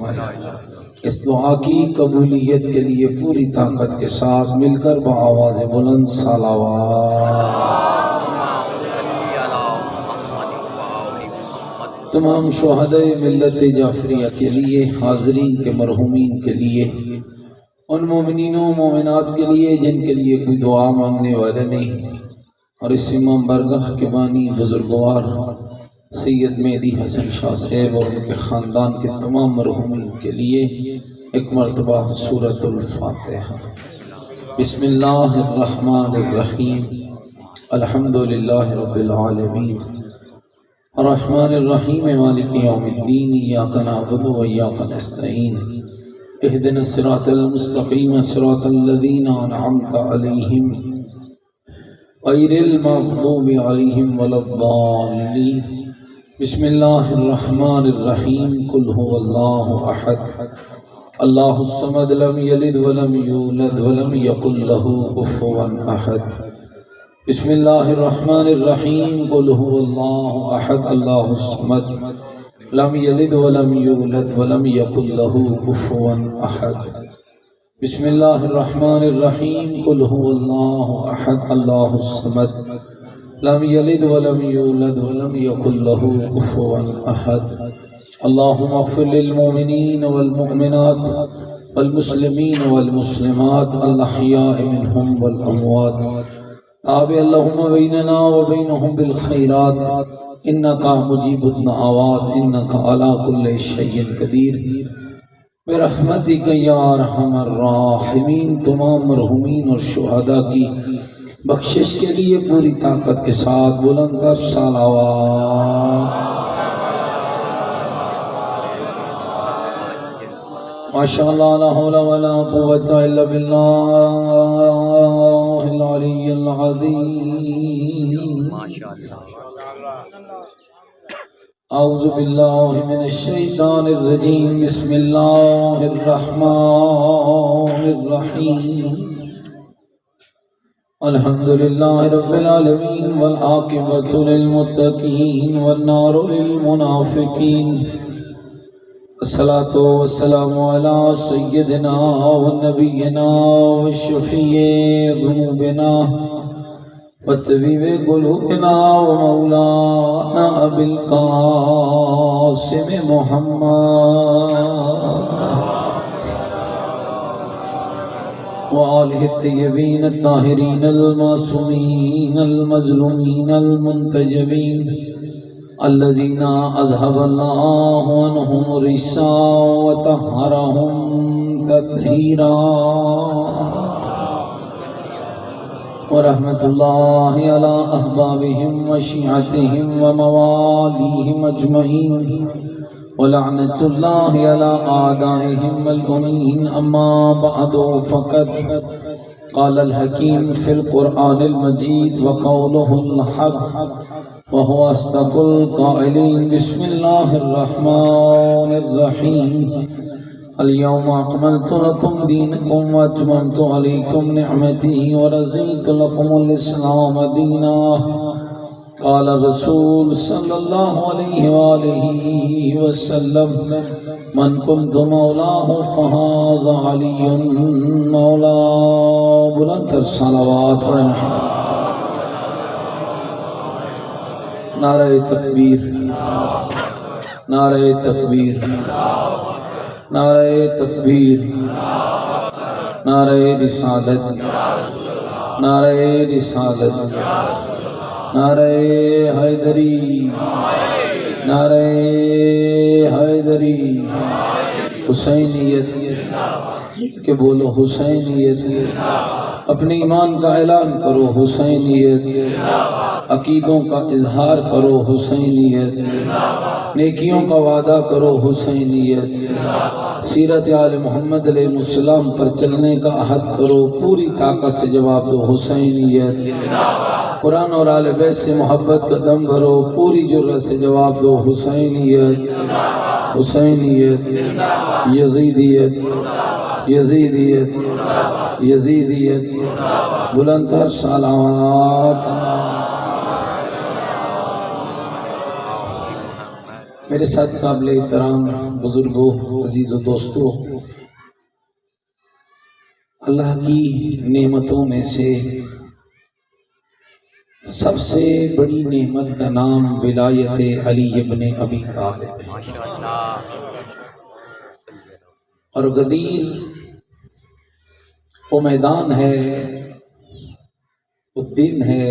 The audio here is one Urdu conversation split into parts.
فرمائے۔ اس دعا کی قبولیت کے لیے پوری طاقت کے ساتھ مل کر بآواز بلند صلوات۔ تمام شہداء ملت جعفریہ کے لیے، حاضرین کے مرحومین کے لیے، ان مومنین و مومنات کے لیے جن کے لیے کوئی دعا مانگنے والے نہیں، اور اس امام برگاہ کے بانی بزرگوار سید مہدی حسن شاہ صاحب اور ان کے خاندان کے تمام مرحومین کے لیے ایک مرتبہ سورۃ الفاتحہ۔ بسم اللہ الرحمن الرحیم، الحمدللہ رب العالمین، الرحمن الرحیم، مالک یوم الدین، ایاک نعبد و ایاک نستعین، اہدنا الصراط المستقیم، صراط الذین انعمت علیہم غیر المغضوب علیہم ولا الضالین۔ بسم اللہ الرحمن الرحیم، قل هو اللہ احد اللہ الصمد، لم یلد ولم یولد ولم یکن له کفوا احد۔ بسم اللہ الرحمن الرحیم، قل هو اللہ احد اللہ الصمد، لم یلد ولم یولد ولم یکن له کفوا احد۔ بسم اللہ الرحمن الرحیم، قل هو اللہ احد اللہ الصمد، لم یلد ولم یولد ولم یکن له کفوا احد۔ اللہم اغفر للمؤمنین والمؤمنات والمسلمین والمسلمات الاحیاء منہم والاموات، تابع اللہم بیننا وبینہم بالخیرات، انکا مجیب الدعوات، انکا علی کل شیء قدیر، برحمتک یا ارحم الراحمین۔ تمام مرحومین اور شہداء کی بخشش کے لیے پوری طاقت کے ساتھ بلند تر صلوات۔ ماشاءاللہ، لا حول ولا قوة الا باللہ العلی العظیم۔ اعوذ باللہ من الشیطان الرجیم، بسم اللہ الرحمن الرحیم، الحمدللہ رب العالمین، والعاقبۃ للمتقین والنار للمنافقین، الصلاۃ والسلام علی سیدنا ونبینا وشفیع ذنوبنا وطبیب قلوبنا ومولانا ابی القاسم محمد وآلہ الطیبین الطاہرین المعصومین المظلومین المنتجبین، الذین اذہب اللہ عنہم الرجس وطہرہم تطہیرا، ورحمۃ اللہ علی احبابہم وشیعتہم وموالیہم اجمعین، ولعنۃ اللہ علی اعدائہم ملعونین۔ اما بعد، فقد قال الحکیم فی القرآن المجید وقولہ الحق وهو اصدق القائلین۔ بسم اللہ الرحمن الرحیم، اليوم اکملت لکم دینکم واتممت علیکم نعمتی ورضیت لکم الاسلام دینا۔ قال الرسول صلی اللہ علیہ وآلہ وسلم، من کنت مولاہ فہذا علی مولا۔ بلند تر صلوات پڑھیں۔ نعرہ تکبیر، نعرہ تکبیر، نعرہ تکبیر، نعرہ رسالت، نعرہ رسالت، نعرہ حیدری، نعرہ حیدری، حسینیت کہ بولو حسینیت، اپنے ایمان کا اعلان کرو حسینیت، عقیدوں کا اظہار کرو حسینیت، نیکیوں کا وعدہ کرو حسینیت، سیرت آل محمد علیہ السلام پر چلنے کا عہد کرو، پوری طاقت سے جواب دو حسینیت، قرآن اور آل بیت سے محبت کا دم بھرو، پوری جرأت سے جواب دو حسینیت، حسینیت، یزیدیت، یزیدیت، یزیدیت، بلند تر صلوات۔ میرے ساتھ قابل احترام بزرگوں، عزیز و دوستوں، اللہ کی نعمتوں میں سے سب سے بڑی نعمت کا نام ولایت علی ابن ابی طالب ہے۔ اور غدیر وہ میدان ہے، وہ دن ہے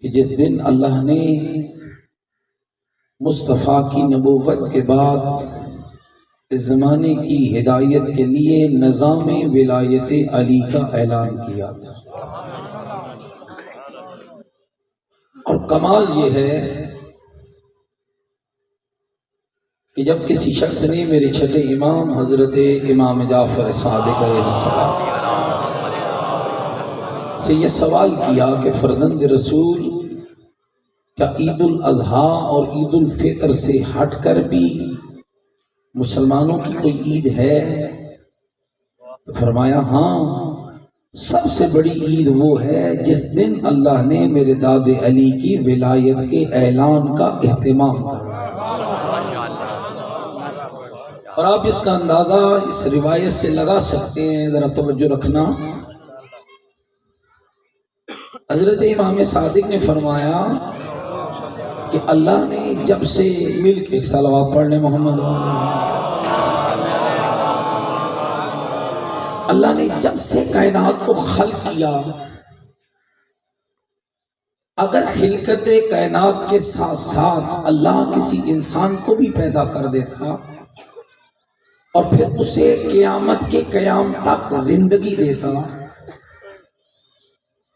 کہ جس دن اللہ نے مصطفیٰ کی نبوت کے بعد اس زمانے کی ہدایت کے لیے نظام ولایت علی کا اعلان کیا تھا۔ اور کمال یہ ہے کہ جب کسی شخص نے میرے چھٹے امام حضرت امام جعفر صادق علیہ السلام سے یہ سوال کیا کہ فرزند رسول، کیا عید الاضحیٰ اور عید الفطر سے ہٹ کر بھی مسلمانوں کی کوئی عید ہے؟ تو فرمایا ہاں، سب سے بڑی عید وہ ہے جس دن اللہ نے میرے داد علی کی ولایت کے اعلان کا اہتمام کیا۔ اور آپ اس کا اندازہ اس روایت سے لگا سکتے ہیں، ذرا توجہ رکھنا۔ حضرت امام صادق نے فرمایا کہ اللہ نے جب سے مل کے، ایک صلوات پڑھ لیں محمد، اللہ نے جب سے کائنات کو خلق کیا، اگر خلقت کائنات کے ساتھ ساتھ اللہ کسی انسان کو بھی پیدا کر دیتا اور پھر اسے قیامت کے قیام تک زندگی دیتا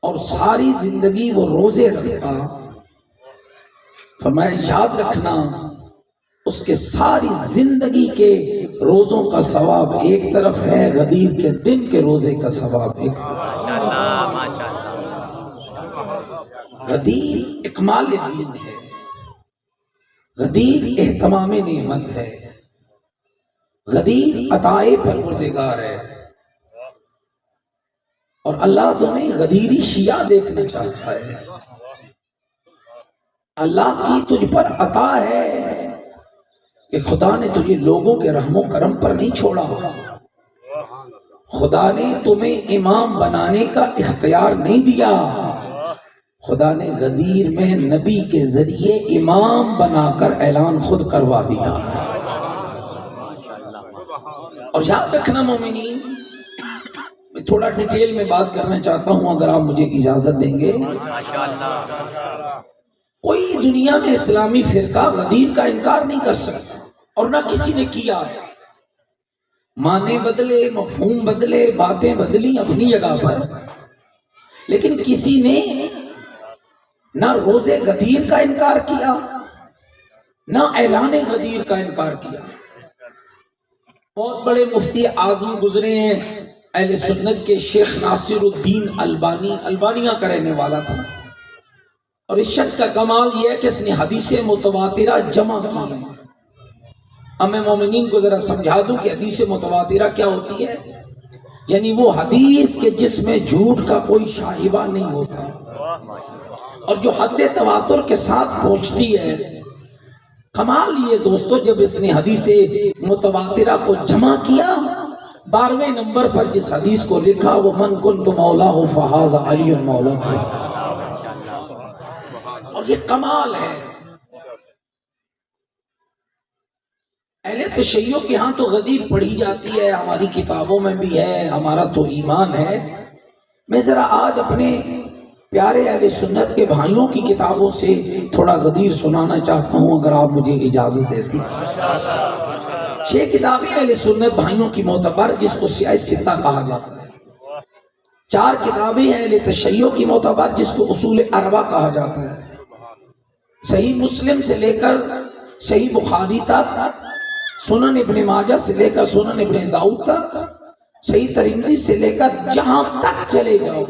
اور ساری زندگی وہ روزے رکھتا، فرمایا یاد رکھنا اس کے ساری زندگی کے روزوں کا ثواب ایک طرف ہے، غدیر کے دن کے روزے کا ثواب ایک طرف۔ غدیر اکمال دین ہے، غدیر اہتمام نعمت ہے، غدیر عطائے پروردگار ہے۔ اور اللہ تمہیں غدیری شیعہ دیکھنا چاہتا ہے۔ اللہ کی تجھ پر عطا ہے کہ خدا نے تجھے لوگوں کے رحم و کرم پر نہیں چھوڑا، خدا نے تمہیں امام بنانے کا اختیار نہیں دیا، خدا نے غدیر میں نبی کے ذریعے امام بنا کر اعلان خود کروا دیا۔ اور یاد رکھنا مومنین، میں تھوڑا ڈیٹیل میں بات کرنا چاہتا ہوں اگر آپ مجھے اجازت دیں گے۔ کوئی دنیا میں اسلامی فرقہ غدیر کا انکار نہیں کر سکتا، اور نہ کسی نے کیا ہے۔ معنی بدلے، مفہوم بدلے، باتیں بدلی اپنی جگہ پر، لیکن کسی نے نہ روزے غدیر کا انکار کیا، نہ اعلان غدیر کا انکار کیا۔ بہت بڑے مفتی اعظم گزرے ہیں اہل سنت کے، شیخ ناصر الدین البانی، البانیہ کا رہنے والا تھا، اور اس شخص کا کمال یہ ہے کہ اس نے حدیث متواترہ جمع کی ہیں۔ اب میں مومنین کو ذرا سمجھا دوں کہ حدیث متواترہ کیا ہوتی ہے، یعنی وہ حدیث کے جس میں جھوٹ کا کوئی شائبہ نہیں ہوتا، اور جو حد تواتر کے ساتھ پہنچتی ہے۔ کمال یہ دوستو، جب اس نے حدیث متواترہ کو جمع کیا، 12ویں نمبر پر جس حدیث کو لکھا وہ من کنت مولا فہذا علی مولا کی، اور یہ کمال ہے۔ اہل تشیع کے ہاں تو غدیر پڑھی جاتی ہے، ہماری کتابوں میں بھی ہے، ہمارا تو ایمان ہے۔ میں ذرا آج اپنے پیارے اہل سنت کے بھائیوں کی کتابوں سے تھوڑا غدیر سنانا چاہتا ہوں اگر آپ مجھے اجازت دیتے ہیں۔ 6 کتابیں اہل سنت بھائیوں کی معتبر، جس کو سیاہ ستہ کہا جاتا ہے۔ 4 کتابیں اہل تشیع کی معتبر، جس کو اصول اربع کہا جاتا ہے۔ صحیح مسلم سے لے کر صحیح بخاری تک، سنن ابن ماجہ سے لے کر سنن ابن داؤد تک، صحیح ترمذی سے لے کر جہاں تک چلے جاؤ،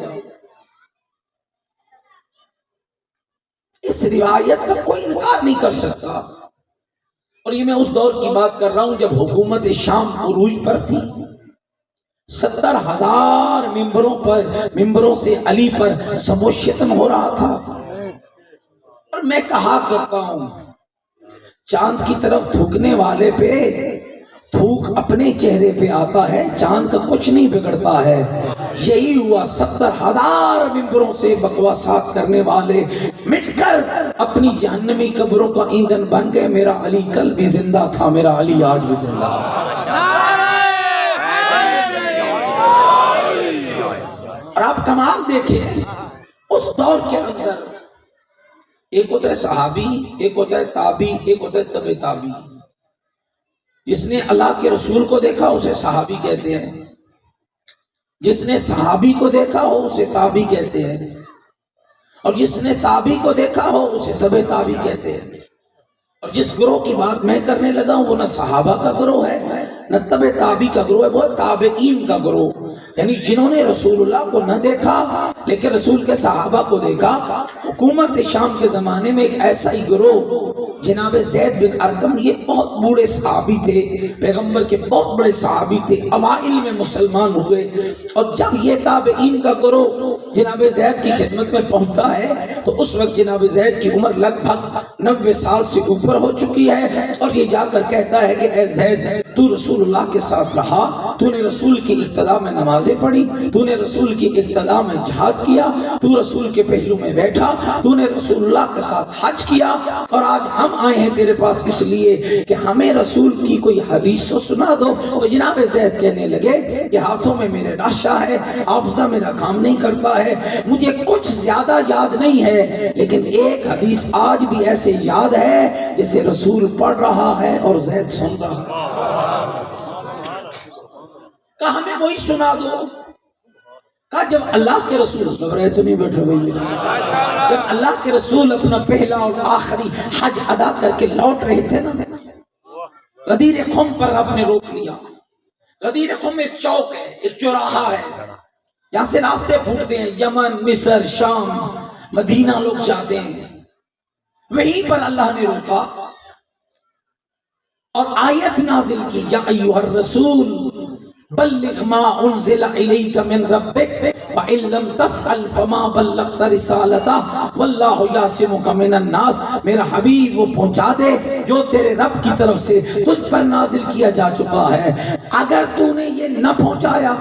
اس روایت کا کوئی انکار نہیں کر سکتا۔ اور یہ میں اس دور کی بات کر رہا ہوں جب حکومت شام عروج پر تھی، 70,000 ممبروں سے علی پر سب و شتم ہو رہا تھا۔ اور میں کہا کرتا ہوں چاند کی طرف تھوکنے والے پہ تھوک اپنے چہرے پہ آتا ہے، چاند کا کچھ نہیں بگڑتا ہے۔ یہی ہوا 70,000 ممبروں سے بکواسات کرنے والے مٹ کر اپنی جہنمی قبروں کا ایندھن بن گئے۔ میرا علی کل بھی زندہ تھا، میرا علی آج بھی زندہ ہے۔ اور آپ کمال دیکھیں اس دور کے اندر، ایک ہوتا ہے صحابی، ایک ہوتا ہے تابعی، ایک ہوتا ہے تبع تابعی۔ جس نے اللہ کے رسول کو دیکھا اسے صحابی کہتے ہیں، جس نے صحابی کو دیکھا ہو اسے تابعی کہتے ہیں، اور جس نے تابعی کو دیکھا ہو اسے تبع تابعی کہتے ہیں۔ اور جس گروہ کی بات میں کرنے لگا ہوں وہ نہ صحابہ کا گروہ ہے نہ تبع تابعی کا گروہ ہے، وہ تابعین کا گروہ، یعنی جنہوں نے رسول اللہ کو نہ دیکھا لیکن رسول کے صحابہ کو دیکھا۔ حکومت شام کے زمانے میں ایک ایسا ہی گروہ جناب زید بن ارقم، یہ بہت بوڑھے صحابی تھے، پیغمبر کے بہت بڑے صحابی تھے، اوائل میں مسلمان ہوئے۔ اور جب یہ تابعین کا گروہ جناب زید کی خدمت میں پہنچتا ہے تو اس وقت جناب زید کی عمر لگ بھگ 90 سال سے اوپر ہو چکی ہے، اور یہ جا کر کہتا ہے کہ اے زید، تو رسول اللہ کے ساتھ رہا، تو نے رسول کی اقتداء میں نمازیں پڑھی، تو نے رسول کی اقتداء میں جہاد کیا، تو رسول کے پہلو میں بیٹھا، تو نے رسول اللہ کے ساتھ حج کیا، اور آج ہم آئے ہیں تیرے پاس اس لیے کہ ہمیں رسول کی کوئی حدیث تو سنا دو۔ تو جناب زید کہنے لگے کہ ہاتھوں میں میرے ناشا ہے، حافظہ میرا کام نہیں کرتا ہے، مجھے کچھ زیادہ یاد نہیں ہے، لیکن ایک حدیث آج بھی ایسے یاد ہے جیسے رسول پڑھ رہا ہے اور زید سن رہا ہے۔ کہا ہمیں وہی سنا دو۔ کہا جب اللہ کے رسول گھبرائے تو نہیں بیٹھے بھائی، جب اللہ کے رسول اپنا پہلا اور آخری حج ادا کر کے لوٹ رہے تھے نا، غدیر خم پر رب نے روک لیا۔ غدیر خم ایک چوک ہے، ایک چوراہا ہے، یہاں سے راستے پھوٹتے ہیں، یمن، مصر، شام، مدینہ لوگ جاتے ہیں۔ وہیں پر اللہ نے روکا اور آیت نازل کی، یا ایھا الرسول بلغ ما انزل الیک من ربک فإن لم تفعل فما بلغت رسالتہ واللہ یعصمک من الناس۔ میرا حبیب وہ پہنچا دے جو تیرے رب کی طرف سے تجھ پر نازل کیا جا چکا ہے، اگر تو نے یہ نہ پہنچایا۔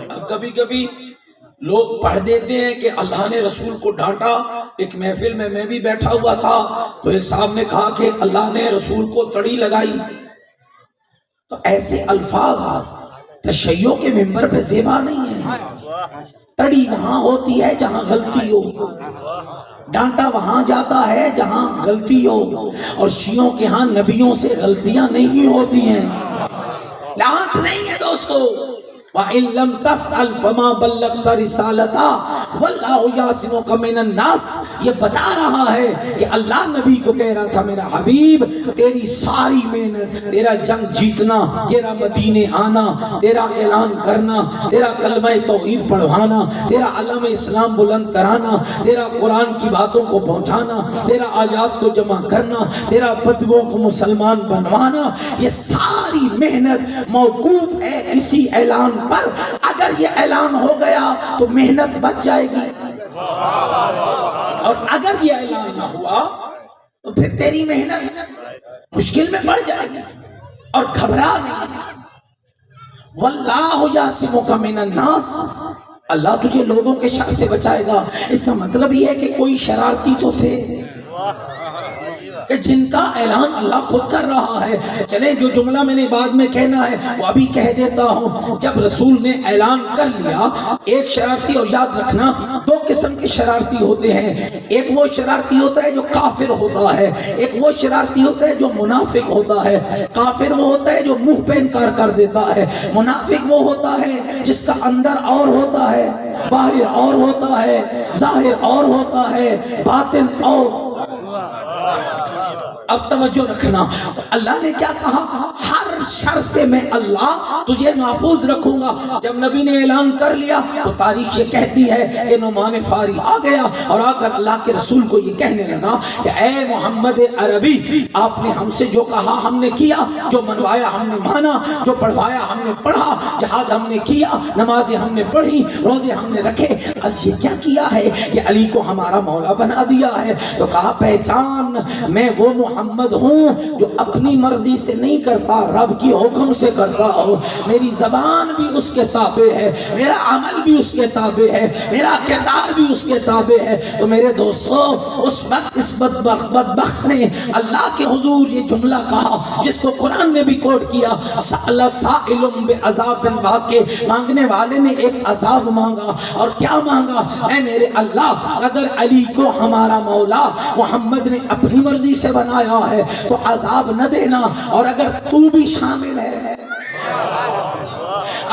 اب کبھی کبھی لوگ پڑھ دیتے ہیں کہ اللہ نے رسول کو ڈانٹا۔ ایک محفل میں بھی بیٹھا ہوا تھا تو ایک صاحب نے کہا کہ اللہ نے رسول کو تڑی لگائی۔ تو ایسے الفاظ تشیع کے ممبر پہ زیبا نہیں ہے۔ تڑی وہاں ہوتی ہے جہاں غلطی ہو، ڈانٹا وہاں جاتا ہے جہاں غلطی ہو، اور شیعوں کے ہاں نبیوں سے غلطیاں نہیں ہوتی ہیں، ڈانٹ نہیں ہے دوستو۔ وَإِن لَمْ تَفْعَلْ فَمَا بَلَّغْتَ رِسَالَتَهُ وَاللَّهُ يَعْصِمُكَ مِنَ النَّاسِ۔ یہ بتا رہا ہے کہ اللہ نبی کو کہہ رہا تھا میرا حبیب تیری ساری محنت، تیرا جنگ جیتنا، تیرا مدینے آنا، تیرا اعلان کرنا، تیرا کلمہ توحید پڑھوانا، تیرا علم اسلام بلند کرانا، تیرا قرآن کی باتوں کو پہنچانا، تیرا آیات کو جمع کرنا، تیرا بدووں کو مسلمان بنوانا، یہ ساری محنت موقوف ہے اسی اعلان پر۔ اگر یہ اعلان ہو گیا تو محنت بچ جائے گی، اور اگر یہ اعلان نہ ہوا تو پھر تیری محنت مشکل میں پڑ جائے گی۔ اور گھبرا نہیں، واللہ یعصمک من الناس، اللہ تجھے لوگوں کے شر سے بچائے گا۔ اس کا مطلب یہ ہے کہ کوئی شرارتی تو تھے کہ جن کا اعلان اللہ خود کر رہا ہے۔ چلیں جو جملہ میں نے بعد میں کہنا ہے وہ ابھی کہہ دیتا ہوں۔ جب رسول نے اعلان کر لیا، ایک شرارتی، اور یاد رکھنا دو قسم کے شرارتی ہوتے ہیں، ایک وہ شرارتی ہوتا ہے جو کافر ہوتا ہے، ایک وہ شرارتی ہوتا ہے جو منافق ہوتا ہے۔ کافر وہ ہوتا ہے جو منہ پہ انکار کر دیتا ہے، منافق وہ ہوتا ہے جس کا اندر اور ہوتا ہے، باہر اور ہوتا ہے، ظاہر اور ہوتا ہے، باطن اور۔ اب توجہ رکھنا، اللہ نے کیا کہا؟ ہر ہر شر سے میں اللہ تجھے محفوظ رکھوں گا۔ جب نبی نے اعلان کر لیا تو تاریخ یہ کہتی ہے کہ نعمان فاری آ گیا اور آ کر اللہ کے رسول کو یہ کہنے لگا کہ اے محمد عربی، آپ نے ہم سے جو کہا ہم نے کیا، جو منوایا ہم نے مانا، جو پڑھوایا ہم نے پڑھا، جہاد ہم نے کیا، نمازیں ہم نے پڑھی، روزے ہم نے رکھے۔ اب یہ کیا کیا ہے کہ علی کو ہمارا مولا بنا دیا ہے؟ تو کہا پہچان، میں وہ محمد ہوں جو اپنی مرضی سے نہیں کرتا، رب کی حکم سے کرتا ہوں۔ میری زبان بھی اس کے تابع ہے، میرا عمل بھی اس کے تابع ہے، میرا کردار بھی اس کے تابع ہے۔ تو میرے دوستو، اس وقت اس بدبخت نے اللہ کے حضور یہ جملہ کہا جس کو قرآن نے بھی کوٹ کیا، سأل سائل بعذاب واقع، مانگنے والے نے ایک عذاب مانگا، اور کیا مانگا؟ اے میرے اللہ، اگر علی کو ہمارا مولا محمد نے اپنی مرضی سے بنایا ہے تو عذاب نہ دینا، اور اگر تو بھی شامل ہے،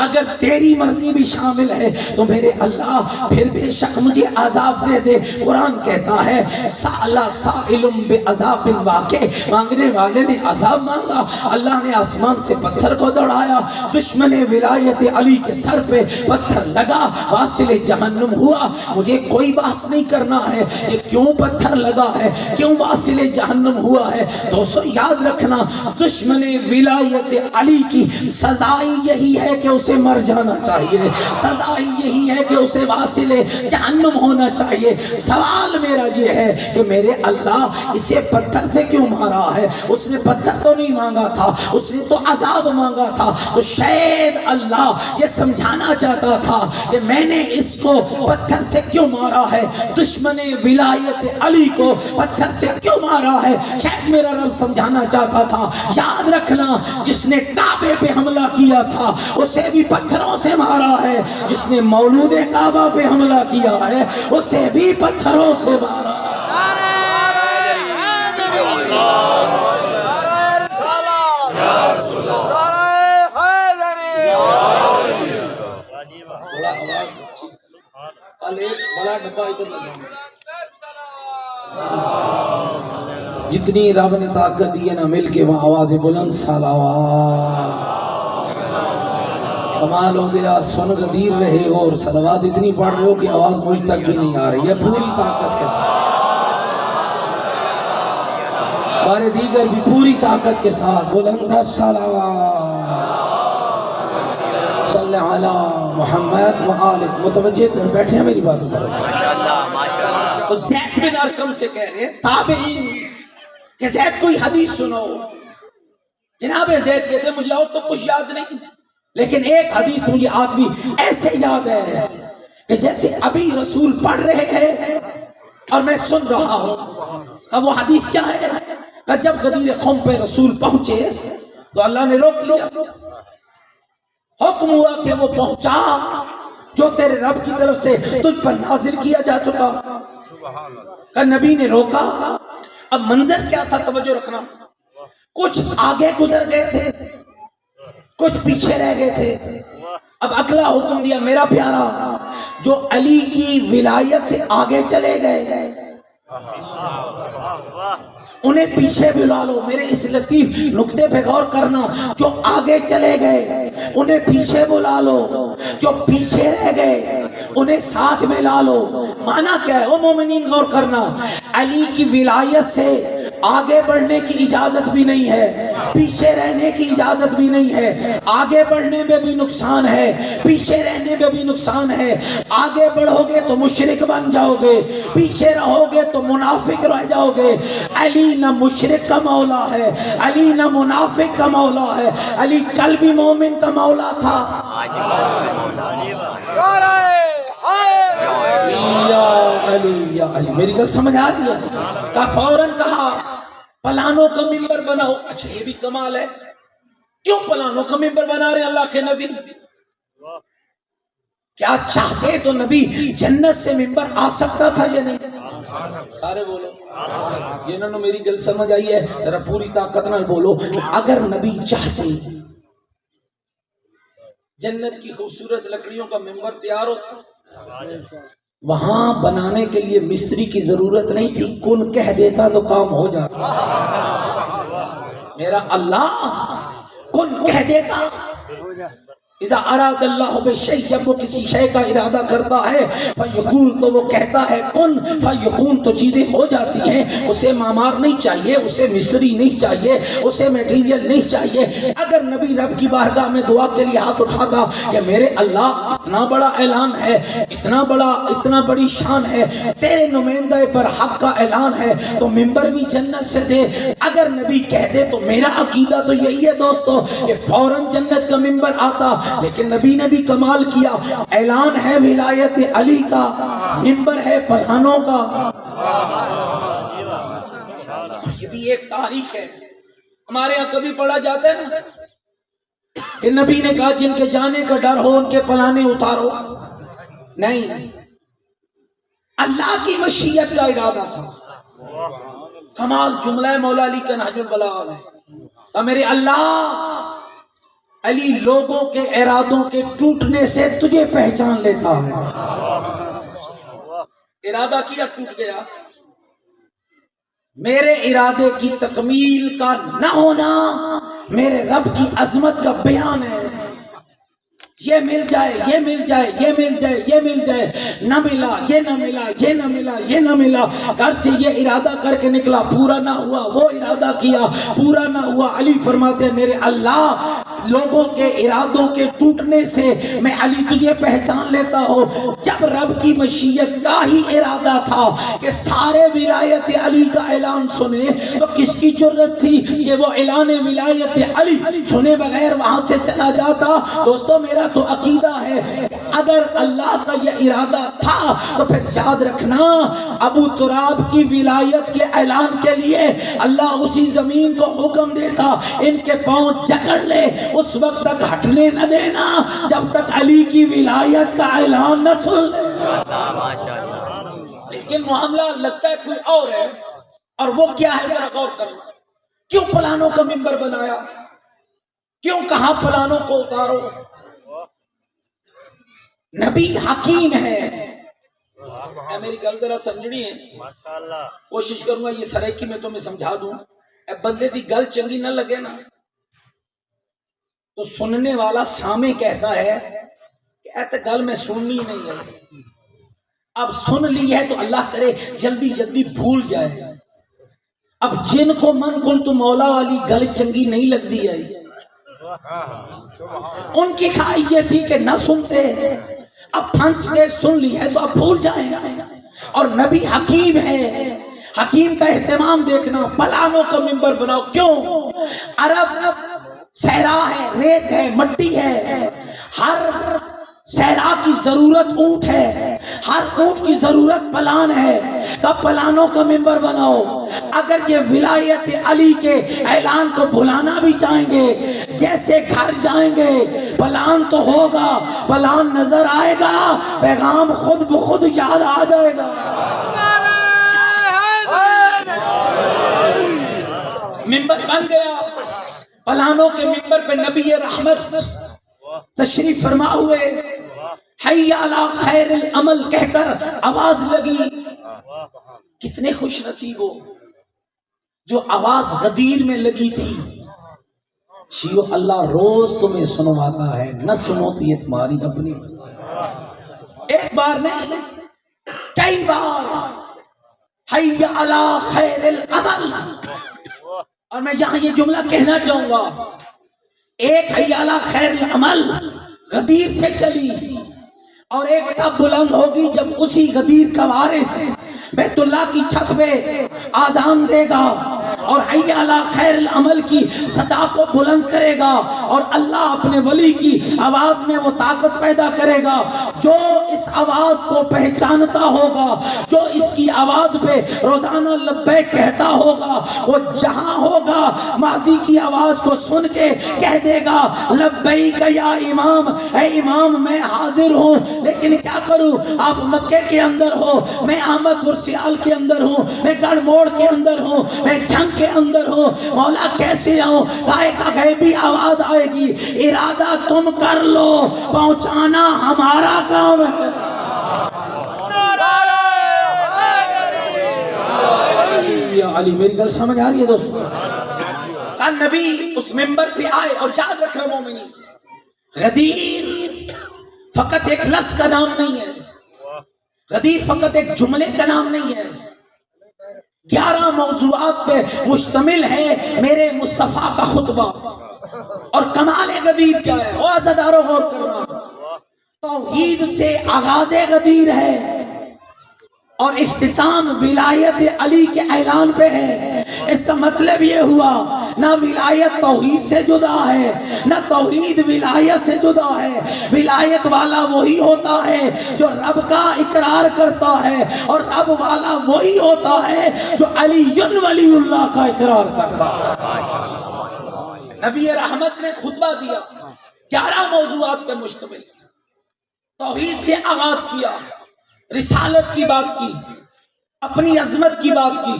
اگر تیری مرضی بھی شامل ہے تو میرے اللہ پھر بے شک مجھے عذاب دے دے۔ قرآن کہتا ہے سأل سائل بعذاب واقع، مانگنے والے نے عذاب مانگا، اللہ نے آسمان سے پتھر کو دوڑایا، دشمن ولایت علی کے سر پہ پتھر لگا، واصل جہنم ہوا۔ مجھے کوئی بحث نہیں کرنا ہے یہ کیوں پتھر لگا ہے، کیوں واصل جہنم ہوا ہے۔ دوستو یاد رکھنا، دشمن ولایت علی کی سزائی یہی ہے کہ اسے مر جانا چاہیے، سزا یہی ہے کہ اسے واصل جہنم ہونا چاہیے۔ سوال میرا یہ ہے کہ میرے اللہ اسے پتھر سے کیوں مارا ہے؟ اس نے پتھر تو نہیں مانگا تھا، اس نے تو عذاب مانگا تھا۔ تو شاید اللہ یہ سمجھانا چاہتا تھا کہ میں نے اس کو پتھر سے کیوں مارا ہے، دشمن ولایت علی کو پتھر سے کیوں مارا ہے، شاید میرا رب سمجھانا چاہتا تھا۔ یاد رکھنا، جس نے کعبے پہ حملہ کیا تھا اسے بھی پتھروں سے مارا ہے، جس نے مولود کعبہ پہ حملہ کیا ہے اسے بھی پتھروں سے مارا ہے۔ جتنی رب نے طاقت دی ہے نا، مل کے وہ آواز بلند صلوات۔ کمال ہو گیا، سن غدیر رہے ہو اور صلوات اتنی پڑھ رہے ہو کہ آواز مجھ تک بھی نہیں آ رہی ہے، پوری طاقت کے ساتھ، بارے دیگر بھی پوری طاقت کے ساتھ بلند صلوات صلی علی محمد وآلہ۔ متوجہ تو بیٹھے ہیں میری باتوں پر؟ تو زید بن ارقم سے کہہ رہے ہیں تابعین کہ زید کوئی حدیث سنو۔ جناب زید کہتے ہیں مجھے اور تو کچھ یاد نہیں، لیکن ایک حدیث مجھے آج بھی ایسے یاد ہے کہ جیسے ابھی رسول پڑھ رہے ہیں اور میں سن رہا ہوں۔ اب وہ حدیث کیا ہے کہ جب غدیر قوم پہ رسول پہنچے تو اللہ نے روک لیا، حکم ہوا کہ وہ پہنچا جو تیرے رب کی طرف سے تجھ پر نازل کیا جا چکا۔ کہ نبی نے روکا۔ اب منظر کیا تھا، توجہ رکھنا، کچھ آگے گزر گئے تھے، کچھ پیچھے رہ گئے تھے۔ اب اگلا حکم دیا، میرا پیارا جو علی کی ولایت سے آگے چلے گئے انہیں پیچھے بلا لو۔ میرے اس لطیف نقطے پہ غور کرنا، جو آگے چلے گئے انہیں پیچھے بلا لو، جو پیچھے رہ گئے انہیں ساتھ میں لا لو۔ معنی کیا ہے او مومنین؟ غور کرنا، علی کی ولایت سے آگے بڑھنے کی اجازت بھی نہیں ہے، پیچھے رہنے کی اجازت بھی نہیں ہے۔ آگے بڑھنے میں بھی نقصان ہے، پیچھے رہنے میں بھی نقصان ہے۔ آگے بڑھو گے تو مشرک بن جاؤ گے، پیچھے رہو گے تو منافق رہ جاؤ گے۔ علی نہ مشرک کا مولا ہے، علی نہ منافق کا مولا ہے، علی کل بھی مومن کا مولا تھا۔ یا علی میری گل سمجھ آ رہی ہے؟ کہ فوراً کہا پلانوں کا ممبر بناؤ۔ اچھا یہ بھی کمال ہے، کیوں پلانوں کا ممبر بنا رہے اللہ کے نبی؟ کیا چاہتے تو نبی جنت سے ممبر آ سکتا تھا یا نہیں؟ سارے بولو، جنہوں نے میری گل سمجھ آئی ہے ذرا پوری طاقت نہ بولو۔ اگر نبی چاہتے جنت کی خوبصورت لکڑیوں کا ممبر تیار ہوتا، وہاں بنانے کے لیے مستری کی ضرورت نہیں تھی، کن کہہ دیتا تو کام ہو جاتا۔ میرا اللہ کن کہہ دیتا، اذا اراد اللہ بشیء، جب وہ کسی شے کا ارادہ کرتا ہے، فیقول، تو وہ کہتا ہے کن فیکون، تو چیزیں ہو جاتی ہیں۔ اسے معمار نہیں چاہیے، اسے مستری نہیں چاہیے، اسے میٹیریل نہیں چاہیے۔ اگر نبی رب کی بارگاہ میں دعا کے لیے ہاتھ اٹھاتا کہ میرے اللہ اتنا بڑا اعلان ہے، اتنا بڑی شان ہے، تیرے نمائندہ پر حق کا اعلان ہے، تو ممبر بھی جنت سے دے۔ اگر نبی کہتے تو میرا عقیدہ تو یہی ہے دوستو کہ فوراً جنت کا ممبر آتا، لیکن نبی نے بھی کمال کیا، اعلان ہے ولایت علی کا، ممبر ہے پٹھانوں کا۔ یہ بھی ایک تاریخ ہے، ہمارے یہاں کبھی پڑھا جاتا ہے نا کہ نبی نے کہا جن کے جانے کا ڈر ہو ان کے پلانے اتارو، نہیں، اللہ کی مشیت کا ارادہ تھا۔ کمال جملہ مولا علی کا نہج البلاغہ ہے، اور میرے اللہ، علی لوگوں کے ارادوں کے ٹوٹنے سے تجھے پہچان لیتا ہے۔ ارادہ کیا، ٹوٹ گیا، میرے ارادے کی تکمیل کا نہ ہونا میرے رب کی عظمت کا بیان ہے۔ یہ مل جائے، یہ مل جائے، یہ مل جائے، یہ مل جائے، نہ ملا، یہ نہ ملا، یہ نہ ملا، یہ نہ ملا، گھر سے یہ ارادہ کر کے نکلا، پورا نہ ہوا، وہ ارادہ کیا، پورا نہ ہوا۔ علی فرماتے ہیں میرے اللہ، لوگوں کے ارادوں کے ٹوٹنے سے میں علی تجھے پہچان لیتا ہوں۔ جب رب کی مشیت کا ہی ارادہ تھا کہ سارے ولایت علی کا اعلان سنے، تو کس کی جرت تھی کہ وہ اعلان ولایت علی سنے بغیر وہاں سے چلا جاتا؟ دوستو میرا تو عقیدہ ہے اگر اللہ کا یہ ارادہ تھا تو پھر یاد رکھنا ابو تراب کی ولایت کے اعلان کے لیے اللہ اسی زمین کو حکم دیتا ان کے پاؤں جکڑ لے، اس وقت تک ہٹنے نہ دینا جب تک علی کی ولایت کا اعلان نہ سن لے۔ لیکن معاملہ لگتا ہے کوئی اور ہے، اور وہ کیا ہے ذرا غور کرنا۔ کیوں پلانوں کا ممبر بنایا؟ کیوں کہا پلانوں کو اتارو؟ نبی حکیم ہے۔ میری گل ذرا سمجھنی ہے، کوشش کروں گا یہ سریکی میں تمہیں سمجھا دوں۔ بندے دی گل چنگی نہ لگے نا تو سننے والا سامع کہتا ہے کہ ایت گل میں سننی نہیں ہے، اب سن لی ہے تو اللہ کرے جلدی جلدی بھول جائے۔ اب جن کو من کن تو مولا والی گل چنگی نہیں لگتی ہے، ان کی کھائی یہ تھی کہ نہ سنتے، اب پھنس کے سن لی ہے تو اب بھول جائیں۔ اور نبی حکیم ہے، حکیم کا اہتمام دیکھنا، پلانوں کا ممبر بناؤ۔ کیوں؟ عرب صحرا ہے، ریت ہے، مٹی ہے، ہر صحرا کی ضرورت اونٹ ہے، ہر اونٹ کی ضرورت پلان ہے، تب پلانوں کا ممبر بناؤ۔ اگر یہ ولایت علی کے اعلان کو بھلانا بھی چاہیں گے، جیسے گھر جائیں گے پلان تو ہوگا، پلان نظر آئے گا، پیغام خود بخود یاد آ جائے گا۔ ممبر بن گیا، پلانوں کے ممبر پہ نبی رحمت تشریف فرما ہوئے، حی علی خیر العمل کہہ کر آواز لگی۔ کتنے خوش نصیب ہو جو آواز غدیر میں لگی تھی۔ شیو اللہ روز تمہیں سنواتا ہے، نہ سنو تو یہ تمہاری اپنی، ایک بار نہیں کئی بار، حی علی خیر العمل۔ اور میں یہاں یہ جملہ کہنا چاہوں گا، ایک حی علی خیر العمل غدیر سے چلی، اور ایک تب بلند ہوگی جب اسی غدیر کا وارث بیت اللہ کی چھت پہ آذان دے گا اور حی علی خیر العمل کی صدا کو بلند کرے گا، اور اللہ اپنے ولی کی آواز میں وہ طاقت پیدا کرے گا۔ جو اس آواز کو پہچانتا ہوگا، جو اس کی آواز پہ روزانہ لبیک کہتا ہوگا، وہ جہاں ہوگا مہدی کی آواز کو سن کے کہہ دے گا لبیک یا امام، اے امام میں حاضر ہوں، لیکن کیا کروں؟ آپ مکے کے اندر ہو، میں احمد برسیال کے اندر ہوں، میں گڑھ موڑ کے اندر ہوں، میں جھنگ کے اندر ہوں، مولا کیسے آؤں؟ کائے کا غیبی آواز آئے گی، ارادہ تم کر لو، پہنچانا ہمارا کام ہے۔ علی، میری گل سمجھ آ رہی ہے دوستو؟ اور نبی اس منبر پہ آئے اور یاد رکھ رہے مومنین، غدیر فقط ایک لفظ کا نام نہیں ہے، غدیر فقط ایک جملے کا نام نہیں ہے، 11 موضوعات پہ مشتمل ہے میرے مصطفیٰ کا خطبہ۔ اور کمال غدیر کیا ہے؟ او عزادارو غور کرنا، توحید سے آغاز غدیر ہے اور اختتام ولایت علی کے اعلان پہ ہے۔ اس کا مطلب یہ ہوا نہ ولایت توحید سے جدا ہے، نہ توحید ولایت سے جدا ہے۔ ولایت والا وہی ہوتا ہے جو رب کا اقرار کرتا ہے، اور رب والا وہی ہوتا ہے جو علی ولی اللہ کا اقرار کرتا ہے۔ نبی رحمت نے خطبہ دیا، 11 موضوعات پہ مشتمل، توحید سے آغاز کیا، رسالت کی بات کی، اپنی عظمت کی بات کی،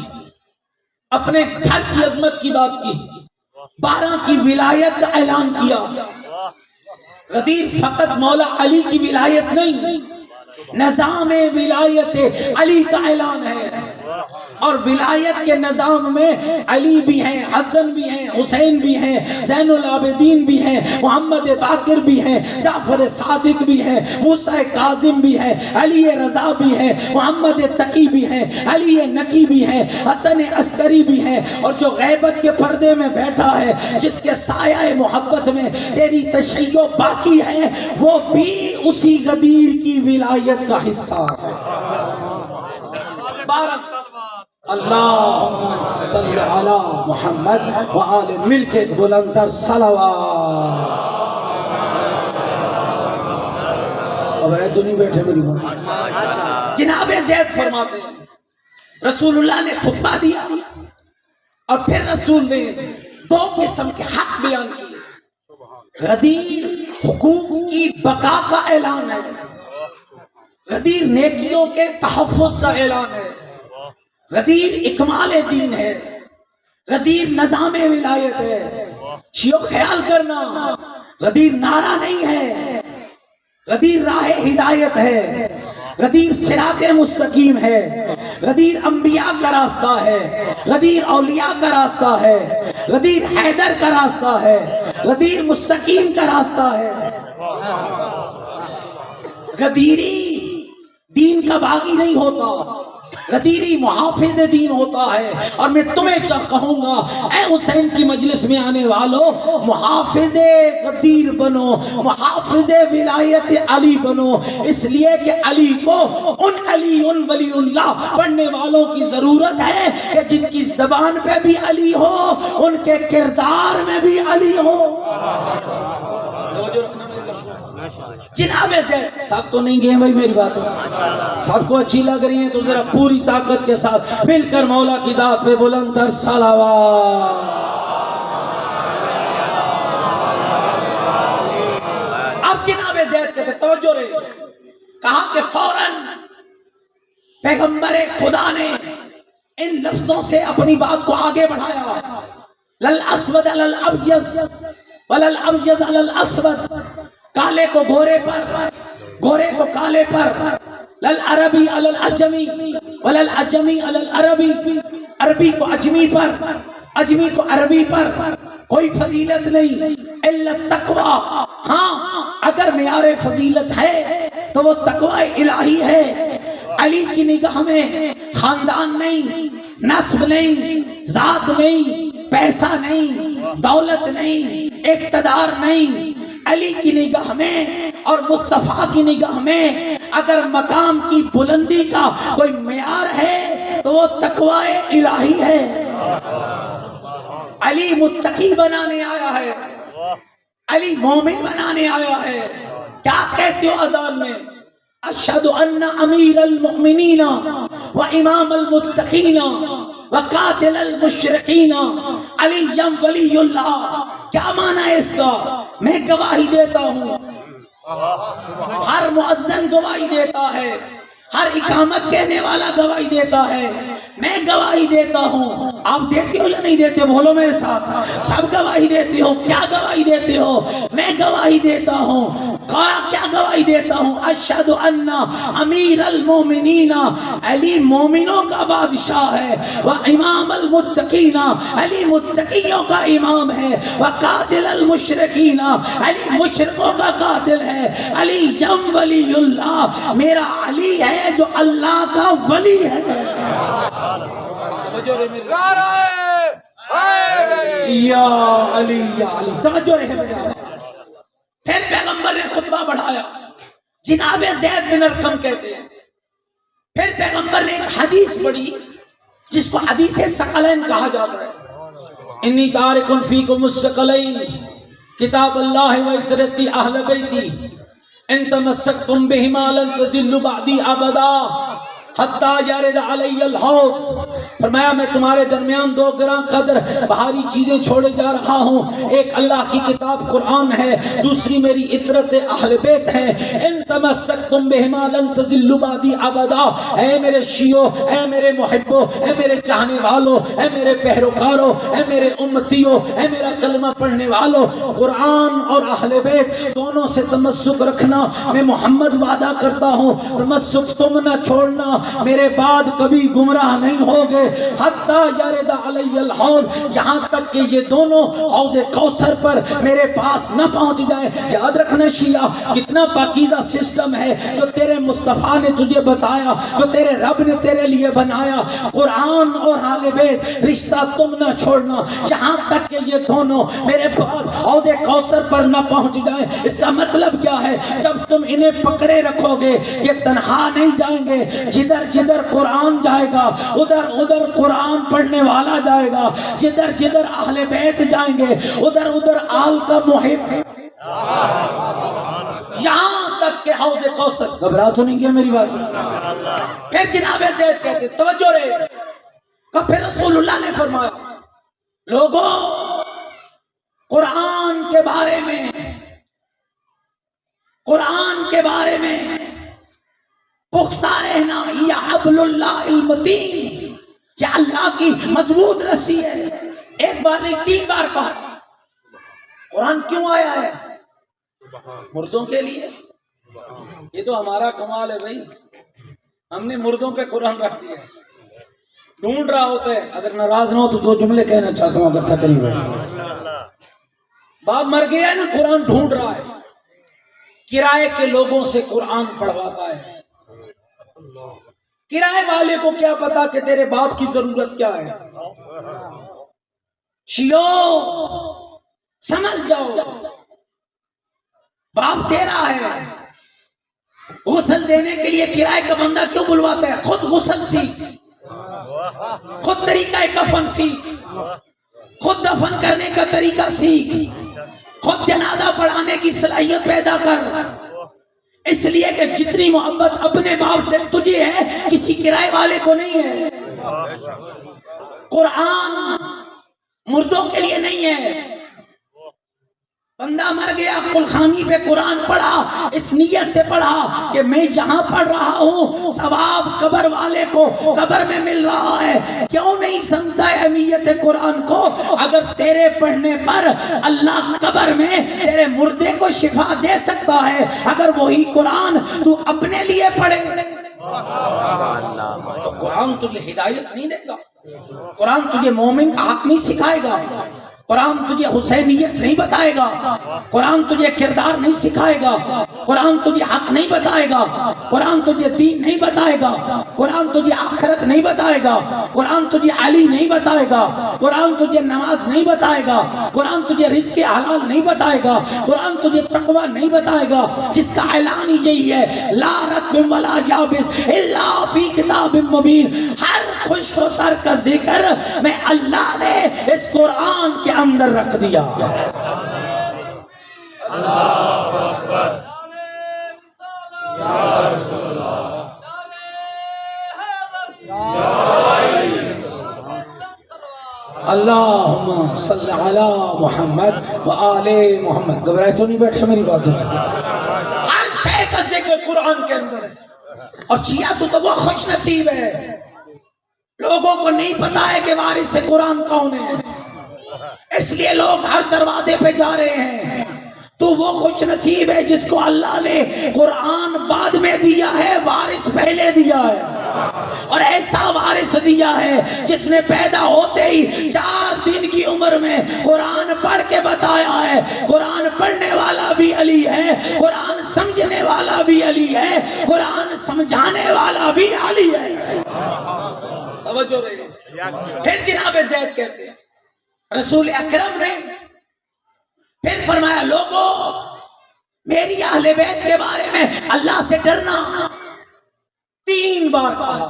اپنے گھر کی عظمت کی بات کی، 12 کی ولایت کا اعلان کیا۔ غدیر فقط مولا علی کی ولایت نہیں، نظام ولایت علی کا اعلان ہے، اور ولایت کے نظام میں علی بھی ہیں، حسن بھی ہیں، حسین بھی ہیں، زین العابدین بھی ہیں، محمد باقر بھی ہیں، جعفر صادق بھی ہیں، موسیٰ کاظم بھی ہیں، علی رضا بھی ہیں، محمد تقی بھی ہیں، علی نقی بھی ہیں، حسن عسکری بھی ہیں، اور جو غیبت کے پردے میں بیٹھا ہے، جس کے سایہ محبت میں تیری تشیع باقی ہے، وہ بھی اسی غدیر کی ولایت کا حصہ ہے۔ بارک اللہم صلی علی محمد وآل، مل کے بلند تر صلوات۔ اب رہے تو نہیں بیٹھے میری بات۔ جناب زید فرماتے ہیں رسول اللہ نے خطبہ دیا اور پھر رسول نے 2 قسم کے حق بیان کیے۔ غدیر حقوق کی بقا کا اعلان ہے، غدیر نیکیوں کے تحفظ کا اعلان ہے، غدیر اکمال دین ہے، غدیر نظام ولایت ہے۔ شیعو خیال کرنا، غدیر نعرہ نہیں ہے، غدیر راہ ہدایت ہے، غدیر صراط مستقیم ہے، غدیر انبیاء کا راستہ ہے، غدیر اولیاء کا راستہ ہے، غدیر حیدر کا راستہ ہے، غدیر مستقیم کا راستہ ہے۔ غدیری دین کا باغی نہیں ہوتا، غدیری محافظ دین ہوتا ہے۔ اور میں تمہیں کہوں گا اے حسین کی مجلس میں آنے والوں، محافظ غدیر بنو، محافظ ولایت علی بنو، اس لیے کہ علی کو علی ولی اللہ پڑھنے والوں کی ضرورت ہے کہ جن کی زبان پہ بھی علی ہو، ان کے کردار میں بھی علی ہو۔ جناب زید تھک تو نہیں گئے بھائی میری بات ہے، سب کو اچھی لگ رہی ہے تو ذرا پوری طاقت کے ساتھ مل کر مولا کی ذات پہ بلند تر صلوات۔ اب جناب زید کہتے توجہ رہے، کہا کہ فوراً پیغمبر خدا نے ان لفظوں سے اپنی بات کو آگے بڑھایا، للاسود علی الابیض وللابیض علی الاسود، کالے کو گورے پر، گورے کو کالے پر، للعربی علی العجمی وللعجمی علی العربی، عربی کو اجمی پر، اجمی کو عربی پر، کوئی فضیلت نہیں الا التقوی۔ ہاں اگر معیار فضیلت ہے تو وہ تقوی الہی ہے۔ علی کی نگاہ میں خاندان نہیں، نسب نہیں، ذات نہیں، پیسہ نہیں، دولت نہیں، اقتدار نہیں، علی کی نگاہ میں اور مصطفیٰ کی نگاہ میں اگر مقام کی بلندی کا کوئی معیار ہے تو وہ تقوی الہی ہے۔ علی متقی بنانے آیا ہے، علی مومن بنانے آیا ہے۔ کیا کہتے ہو اذان میں؟ اشہد ان امیر المؤمنین و امام المتقین و قاتل المشرقین علی ولی اللہ۔ کیا معنی ہے اس کا؟ میں گواہی دیتا ہوں، ہر مؤذن گواہی دیتا ہے، ہر اقامت کہنے والا گواہی دیتا ہے، میں گواہی دیتا ہوں آپ دیتے ہو یا نہیں دیتے؟ بولو میرے ساتھ، سب گواہی دیتے ہو۔ کیا گواہی دیتے ہو؟ میں گواہی دیتا ہوں۔ کیا گواہی دیتا ہوں؟ اشہد ان امیر المومنین، علی مومنوں کا بادشاہ ہے، و امام المتقین، علی متقیوں کا امام ہے، و قاتل المشرکین، علی مشرکوں کا قاتل ہے، علی یم ولی اللہ، میرا علی ہے جو اللہ کا ولی ہے۔ یا علی یا علی، توجہ رہے میرے۔ پھر پیغمبر نے خطبہ بڑھایا، جناب زید بن ارقم کہتے ہیں، پھر پیغمبر نے ایک حدیث پڑھی جس کو حدیث ثقلین کہا جاتا ہے۔ انی تارک فیکم الثقلین، کتاب اللہ و عترتی اہل بیتی، ان تمسکتم بہما لن تضلوا بعدی ابدا حتی یرد علی الحوض۔ فرمایا میں تمہارے درمیان دو گراں قدر بھاری چیزیں چھوڑے جا رہا ہوں، ایک اللہ کی کتاب قرآن ہے، دوسری میری عترت اہل بیت ہے۔ ان تمسکتم بہما لن تضلوا بعدی ابدا، اے میرے شیعو، اے میرے محبو، اے میرے چاہنے والو، اے میرے پیروکارو، اے میرے امتیو، اے میرا کلمہ پڑھنے والو، قرآن اور اہل بیت دونوں سے تمسک رکھنا میں محمد وعدہ کرتا ہوں، تمسک تم نہ چھوڑنا، میرے بعد کبھی گمراہ نہیں ہوگے۔ حتی یرد علی الحوض، یہاں تک کہ یہ دونوں حوض کوثر پر میرے پاس نہ پہنچ جائیں۔ یاد رکھنا شیعہ، کتنا پاکیزہ سسٹم ہے جو تیرے مصطفیٰ نے تجھے بتایا، جو تیرے رب نے تیرے لیے بنایا۔ قرآن اور اہل بیت رشتہ تم نہ چھوڑنا یہاں تک کہ یہ دونوں میرے پاس حوض کوثر پر نہ پہنچ جائیں۔ اس کا مطلب کیا ہے؟ جب تم انہیں پکڑے رکھو گے یہ تنہا نہیں جائیں گے، جدھر جدھر قرآن جائے گا ادھر ادھر قرآن پڑھنے والا جائے گا، جدھر جدھر اہل بیت جائیں گے ادھر ادھر آل کا محب ہے، یہاں تک کہ حوض کوثر۔ گھبرا تو نہیں کیا میری بات؟ پھر جناب زید کہتے، توجہ رہے، کہ پھر رسول اللہ نے فرمایا لوگوں قرآن کے بارے میں، قرآن کے بارے میں پختہ رہنا، یہ حبل اللہ المتین، یہ اللہ کی مضبوط رسی ہے۔ ایک بار نہیں 3 بار کہا۔ قرآن کیوں آیا ہے؟ مردوں کے لیے۔ یہ تو ہمارا کمال ہے بھائی، ہم نے مردوں پہ قرآن رکھ دیا۔ ڈھونڈ رہا ہوتا ہے، اگر ناراض نہ ہو تو 2 جملے کہنا چاہتا ہوں اگر تکلیف ہے۔ باپ مر گیا ہے نا، قرآن ڈھونڈ رہا ہے، کرائے کے لوگوں سے قرآن پڑھواتا ہے۔ کرائے والے کو کیا پتا کہ تیرے باپ کی ضرورت کیا ہے؟ شیعو سمجھ جاؤ، باپ تیرا ہے، غسل دینے کے لیے کرائے کا بندہ کیوں بلواتا ہے؟ خود غسل سیکھ، خود طریقہ کفن سیکھ، خود دفن کرنے کا طریقہ سیکھ، خود جنازہ پڑھانے کی صلاحیت پیدا کر، اس لیے کہ جتنی محبت اپنے باپ سے تجھے ہے کسی کرائے والے کو نہیں ہے۔ قرآن مردوں کے لیے نہیں ہے۔ بندہ مر گیا، قلخانی پہ قرآن پڑھا، اس نیت سے پڑھا کہ میں جہاں پڑھ رہا ہوں ثواب قبر والے کو قبر میں مل رہا ہے۔ کیوں نہیں سمجھا اہمیت قرآن کو؟ اگر تیرے پڑھنے پر اللہ قبر میں تیرے مردے کو شفا دے سکتا ہے، اگر وہی قرآن تو اپنے لیے پڑھے تو قرآن تجھے ہدایت نہیں دے گا، قرآن تجھے مومن کا حق نہیں سکھائے گا، قرآن تجھے حسینیت نہیں بتائے گا، قرآن تجھے کردار نہیں سکھائے گا، قرآن تجھے حق نہیں بتائے گا، قرآن تجھے دین نہیں بتائے گا، قرآن تجھے آخرت نہیں بتائے گا، قرآن تجھے علی نہیں بتائے گا، قرآن تجھے نماز نہیں بتائے گا، قرآن تجھے رزق حلال نہیں بتائے گا، قرآن تجھے تقوی نہیں بتائے گا، جس کا اعلان ہی یہی ہے لا رطب ولا یابس الا فی کتاب مبین۔ ہر خوش و تر کا ذکر میں اللہ نے اس قرآن کے اندر رکھ دیا۔ اللہ اکبر، یا رسول اللہ، اللہم صلی علی محمد و آل محمد۔ گھبرائے تو نہیں بیٹھے میری بات؟ ہر شے کا ذکر قرآن کے اندر ہے، اور شیعہ تو وہ خوش نصیب ہے لوگوں کو نہیں پتا ہے کہ وارث قرآن کون ہے، اس لیے لوگ ہر دروازے پہ جا رہے ہیں۔ تو وہ خوش نصیب ہے جس کو اللہ نے قرآن بعد میں دیا ہے، وارث پہلے دیا ہے، اور ایسا وارث دیا ہے جس نے پیدا ہوتے ہی 4 دن کی عمر میں قرآن پڑھ کے بتایا ہے۔ قرآن پڑھنے والا بھی علی ہے، قرآن سمجھنے والا بھی علی ہے، قرآن سمجھانے والا بھی علی ہے۔ توجہ رہے۔ پھر جناب زید کہتے ہیں رسول اکرم نے پھر فرمایا لوگوں میری اہل بیت کے بارے میں اللہ سے ڈرنا 3 بار کہا،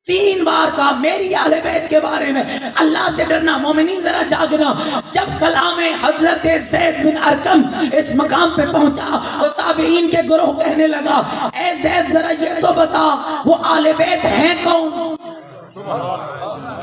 3 بار کہا میری اہل بیت کے بارے میں اللہ سے ڈرنا۔ مومنین ذرا جاگنا، جب کلام حضرت زید بن ارقم اس مقام پہ پہنچا تو تابعین کے گروہ کہنے لگا اے زید ذرا یہ تو بتا وہ اہل بیت ہیں کون؟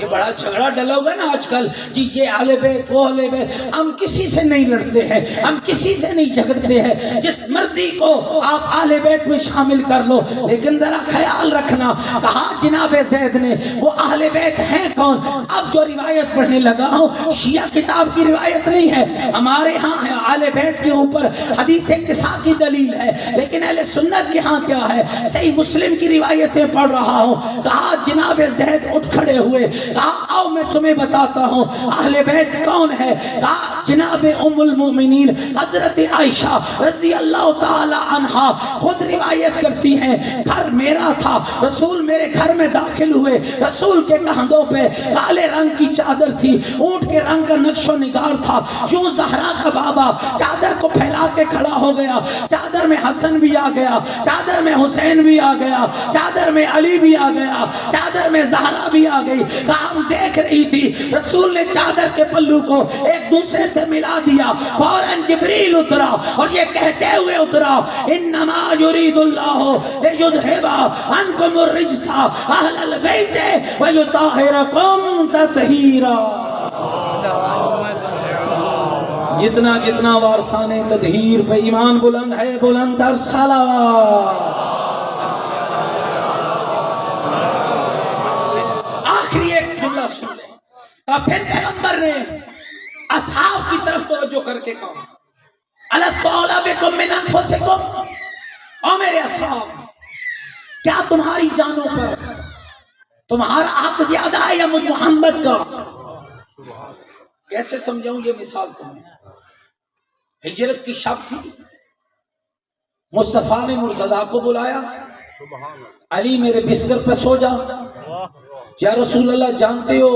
یہ بڑا جھگڑا ڈلا ہوا ہے نا آج کل، جی یہ اہل بیت وہ اہل بیت۔ ہم کسی سے نہیں لڑتے ہیں، ہم کسی سے نہیں جھگڑتے ہیں، جس مرضی کو آپ اہل بیت میں شامل کر لو، لیکن ذرا خیال رکھنا۔ کہا جناب زید نے وہ اہل بیت ہیں کون؟ اب جو روایت پڑھنے لگا ہوں شیعہ کتاب کی روایت نہیں ہے، ہمارے ہاں ہے اہل بیت کے اوپر حدیث قصہ کی دلیل ہے، لیکن اہل سنت کے ہاں کیا ہے؟ صحیح مسلم کی روایتیں پڑھ رہا ہوں۔ کہا جناب زید اٹھ کھڑے ہوئے، کہا آؤ میں تمہیں بتاتا ہوں اہل بیت کون ہے۔ کہا جناب ام المومنین حضرت عائشہ رضی اللہ تعالی عنہا خود روایت کرتی ہیں گھر میرا تھا، رسول میرے گھر میں داخل ہوئے، رسول کے کندھوں پہ کالے رنگ کی چادر تھی، اونٹ کے رنگ کا نقش و نگار تھا، یوں زہرا کا بابا چادر کو پھیلا کے کھڑا ہو گیا، چادر میں حسن بھی آ گیا، چادر میں حسین بھی آ گیا، چادر میں علی بھی آ گیا، چادر میں زہرا بھی آ گئی۔ کام دیکھ رہی تھی، رسول نے چادر کے پلو کو ایک دوسرے سے ملا دیا، فوراً جبریل اترا اور یہ کہتے ہوئے اترا انما یرید اللہ لیذھب عنکم الرجس اہل البیت ویطہرکم تطہیرا۔ جتنا جتنا وارثان تطہیر پہ ایمان بلند ہے بلند تر صلوات۔ آخری ایک جملہ سن لیں، اور پھر پیغمبر نے اصحاب کی طرف توجہ کر کے کہا الست اولی بکم من انفسکم، او میرے اصحاب کیا تمہاری جانوں پر تمہارا حق زیادہ ہے یا مجھ محمد کا؟ کیسے سمجھاؤں یہ مثال تمہیں؟ ہجرت کی شب تھی، مصطفیٰ نے مرتضیٰ کو بلایا، علی میرے بستر پہ سو جا۔ یا رسول اللہ جانتے ہو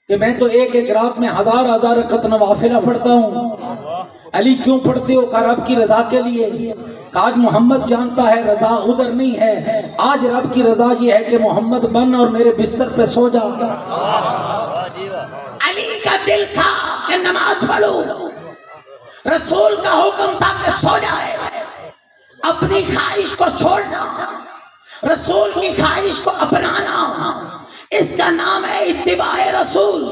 کہ میں تو ایک ایک رات میں 1000 رکعت نوافلہ پڑھتا ہوں۔ علی کیوں پڑھتے ہو؟ کہا رب کی رضا کے لیے۔ آج محمد جانتا ہے رضا ادھر نہیں ہے، آج رب کی رضا یہ ہے کہ محمد بن اور میرے بستر پہ سو جا۔ علی کا دل تھا کہ نماز پڑھو، رسول کا حکم تھا کہ سو جائے، اپنی خواہش کو چھوڑنا، رسول کی خواہش کو اپنانا، اس کا نام ہے اتباع رسول،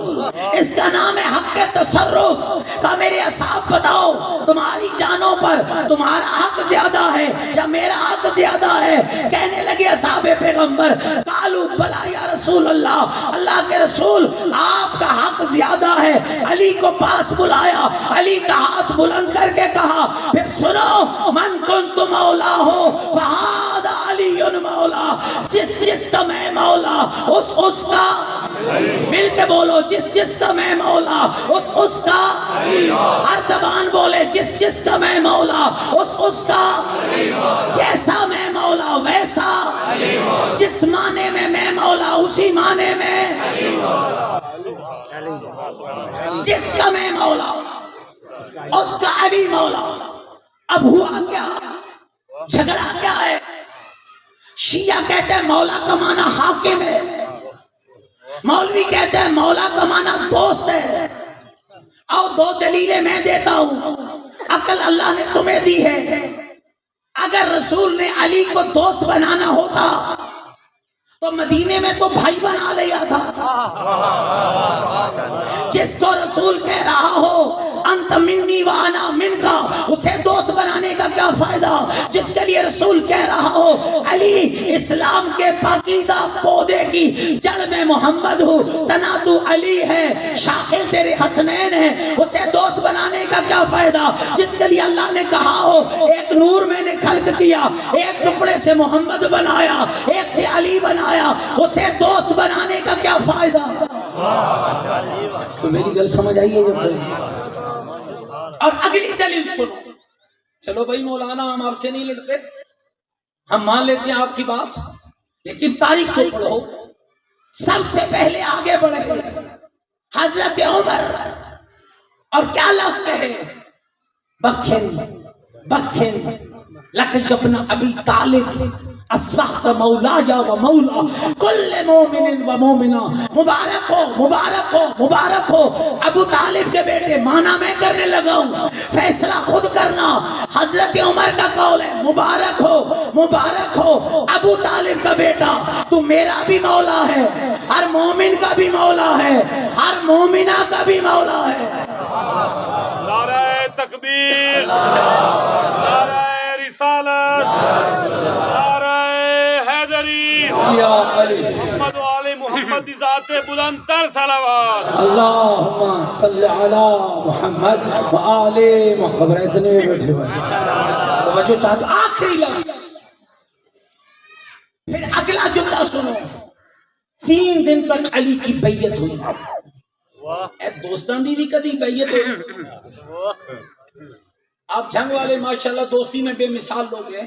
اس کا نام ہے حق تصرف۔ کہ میرے اصحاب بتاؤ تمہاری جانوں پر تمہارا حق زیادہ ہے یا میرا حق زیادہ ہے؟ کہنے لگے اصحاب پیغمبر قالوا بلا یا رسول اللہ، اللہ کے رسول آپ کا حق زیادہ ہے۔ علی کو پاس بلایا، علی کا ہاتھ بلند کر کے کہا پھر سنو من کنت مولا ہو فہذا علی مولا، جس کا میں مولا اس کا، مل کے بولو جس کا میں مولا اس کا، ہر زبان بولے جس کا میں مولا اس کا، جیسا میں مولا ویسا، جس معنی میں میں مولا اسی معنی میں، جس کا میں مولا اس کا علی مولا۔ اب ہوا کیا؟ جھگڑا کیا ہے؟ شیعہ کہتے ہیں مولا کا معنی حاکم ہے، مولوی کہتے ہیں مولا کا معنی دوست ہے۔ اور 2 دلیلیں میں دیتا ہوں، عقل اللہ نے تمہیں دی ہے۔ اگر رسول نے علی کو دوست بنانا ہوتا تو مدینے میں تو بھائی بنا لیا تھا۔ جس کو رسول کہہ رہا ہو انت منی وانا من کا، اسے دوست بنانے کا کیا فائدہ جس کے لیے رسول کہہ رہا ہو علی اسلام کے پاکیزہ پودے کی جڑ میں محمد ہوں، تنا تو علی ہے، شاخیں تیرے حسنین ہیں، اسے دوست بنانے کا کیا فائدہ جس کے لیے اللہ نے کہا ہو ایک نور میں نے خلق کیا، ایک ٹکڑے سے محمد بنایا، ایک سے علی بنایا، اسے دوست بنانے کا کیا فائدہ؟ تو میری گل سمجھ آئیے جب اور اگلی دلیل سنو. چلو بھائی مولانا ہم آپ سے نہیں لڑتے، ہم مان لیتے ہیں آپ کی بات، لیکن تاریخ تو پڑھو. سب سے پہلے آگے بڑھے حضرت عمر اور کیا لفظ کہے؟ بخن بخن لک جبن ابی طالب اصبحت مولا یا و مولا کل مومن و مومنہ. مبارک ہو مبارک ہو مبارک ہو ابو طالب کے بیٹے، مانا میں کرنے لگا ہوں، فیصلہ خود کرنا. حضرت عمر کا قول ہے مبارک ہو ابو طالب کا بیٹا، تو میرا بھی مولا ہے، ہر مومن کا بھی مولا ہے، ہر مومنہ کا بھی مولا ہے. نعرہ تکبیر، نعرہ رسالت، نعرہ حیدری، یا علی محمد و آل محمد دی ذات بلند تر صلوات. اللہم صلی علی محمد و آل محمد. اتنے بیٹھے ہوئے توجہ چاہتے. آخری لفظ پھر اگلا جملہ سنو. 3 دن تک علی کی بیعت ہوئی. اے دوستان دی بھی کبھی بیعت ہوئی؟ آپ جنگ والے ماشاءاللہ دوستی میں بے مثال لوگ ہیں.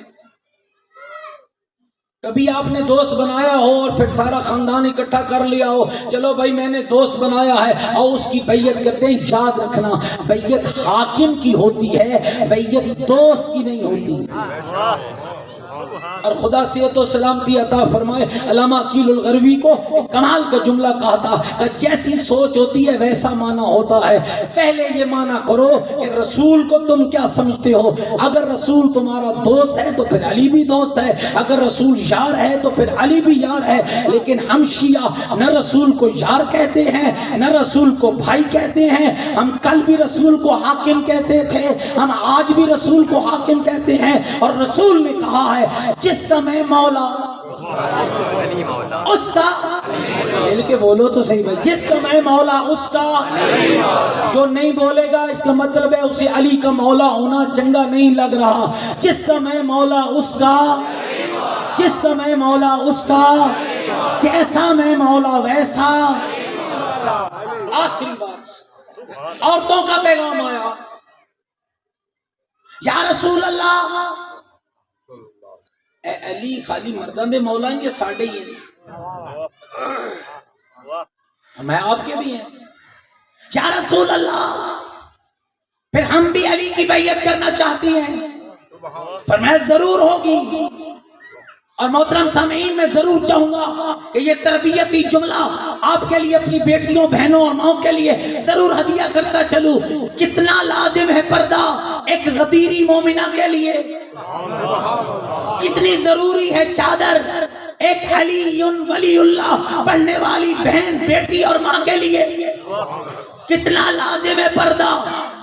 کبھی آپ نے دوست بنایا ہو اور پھر سارا خاندان اکٹھا کر لیا ہو، چلو بھائی میں نے دوست بنایا ہے اور اس کی بیعت کرتے ہیں. یاد رکھنا بیعت حاکم کی ہوتی ہے، بیعت دوست کی نہیں ہوتی. اور خدا صحت و سلامتی عطا فرمائے. علامہ عقیل الغروی کو کمال کا جملہ کہا تھا کہ جیسی سوچ ہوتی ہے ویسا معنی ہوتا ہے. پہلے یہ معنی کرو کہ رسول کو تم کیا سمجھتے ہو. اگر رسول تمہارا دوست ہے تو پھر علی بھی دوست ہے، اگر رسول یار ہے تو پھر علی بھی یار ہے. لیکن ہم شیعہ نہ رسول کو یار کہتے ہیں نہ رسول کو بھائی کہتے ہیں. ہم کل بھی رسول کو حاکم کہتے تھے، ہم آج بھی رسول کو حاکم کہتے ہیں. اور رسول نے کہا ہے جس کا میں مولا اس کا، مل کے بولو تو صحیح بھائی، جس کا میں مولا اس کا. جو نہیں بولے گا اس کا مطلب ہے اسے علی کا مولا ہونا چنگا نہیں لگ رہا. جس کا میں مولا اس کا، جس کا میں مولا اس کا، جیسا میں مولا ویسا. آخری بات، عورتوں کا پیغام آیا. یا رسول اللہ اے علی خالی مردوں دے مولا ہیں کہ ساڈے ہی ہیں؟ میں آپ کے بھی ہیں. یا رسول اللہ پھر ہم بھی علی کی بیعت کرنا چاہتی ہیں. فرمایا ضرور ہوگی. اور محترم سامعین میں ضرور چاہوں گا کہ یہ تربیتی جملہ آپ کے لیے، اپنی بیٹیوں بہنوں اور ماؤں کے لیے ضرور ہدیہ کرتا چلوں. کتنا لازم ہے پردہ ایک غدیری مومنہ کے لیے، کتنی ضروری ہے چادر ایک علی ولی اللہ پڑھنے والی بہن بیٹی اور ماں کے لیے. کتنا لازم ہے پردہ.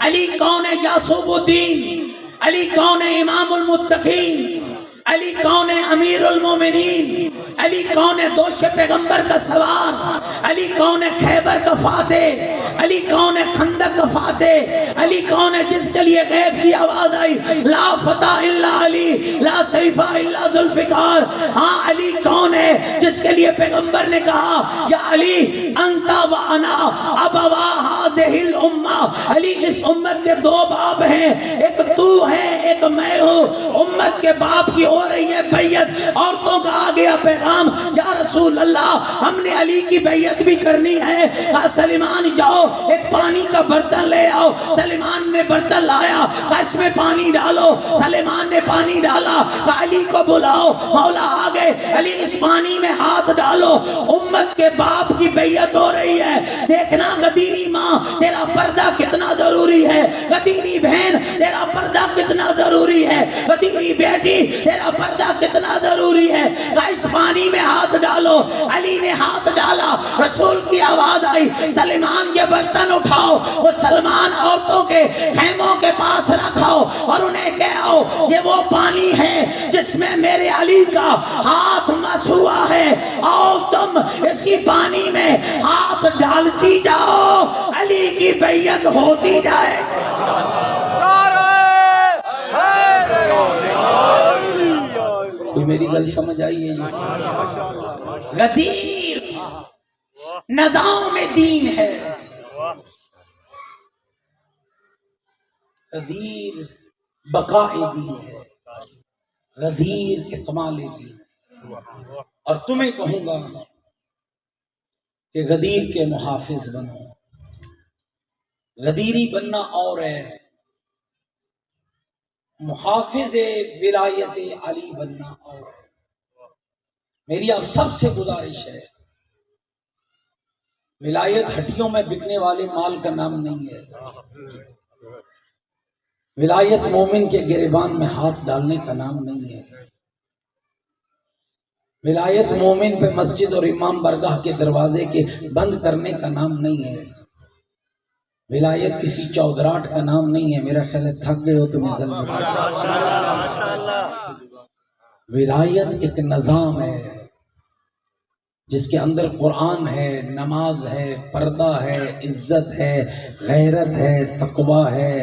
علی کون ہے؟ یعصوب الدین. علی کون ہے؟ امام المتقین. علی کون ہے؟ امیر المومنین. علی کون ہے؟ دوش پیغمبر کا سوار. علی کون ہے؟ خیبر کا فاتح. علی کون ہے؟ خندق کا فاتح. علی کون ہے جس کے لیے غیب کی آواز آئی لا فتح الا علی لا سیف الا ذوالفقار. ہاں علی کون ہے جس کے لیے پیغمبر نے کہا یا علی انت و انا ابوا هذه الامه. علی اس امت کے 2 باپ ہیں، ایک تو ہے ایک میں ہوں. امت کے باپ کی ہو رہی ہے بیعت. عورتوں کا آ گیا پیغام یا رسول اللہ ہم نے علی کی بیعت بھی کرنی ہے. سلیمان جاؤ ایک پانی کا برتن لے آؤ. سلیمان نے برتن لایا، اس میں پانی ڈالو. سلیمان نے پانی ڈالا، علی کو بلاؤ. مولا آ گئے، علی اس پانی میں ہاتھ ڈالو. امت کے باپ کی بیعت ہو رہی ہے. دیکھنا غدیری ماں تیرا پردہ کتنا ضروری ہے، غدیری بہن تیرا پردہ کتنا ضروری ہے، غدیری بیٹی تیرا پردہ کتنا ضروری ہے. اس پانی میں ہاتھ ڈالو. لو. علی نے ہاتھ ڈالا, رسول کی آواز آئی, سلمان یہ برتن اٹھاؤ, وہ سلمان عورتوں کے خیموں کے پاس رکھاؤ اور انہیں کہو یہ وہ پانی ہے جس میں میرے علی کا ہاتھ مسحوق ہے, آؤ تم اسی پانی میں ہاتھ ڈالتی جاؤ, علی کی بیعت ہوتی جائے. کوئی میری گل سمجھ آئی ہے؟ غدیر نظام دین ہے, غدیر بقاء دین ہے, غدیر اکمال دین. اور تمہیں کہوں گا کہ غدیر کے محافظ بنو. غدیری بننا اور ہے, محافظ ولایت علی بننا اور ہے. میری آپ سب سے گزارش ہے, ولایت ہٹیوں میں بکنے والے مال کا نام نہیں ہے. ولایت مومن کے گریبان میں ہاتھ ڈالنے کا نام نہیں ہے. ولایت مومن پہ مسجد اور امام برگاہ کے دروازے کے بند کرنے کا نام نہیں ہے. ولایت کسی چودراٹ کا نام نہیں ہے. میرا خیال ہے تھک گئے ہو تو میں گل ولایت ایک نظام ہے جس کے اندر قرآن ہے, نماز ہے, پردہ ہے, عزت ہے, غیرت ہے, تقوی ہے,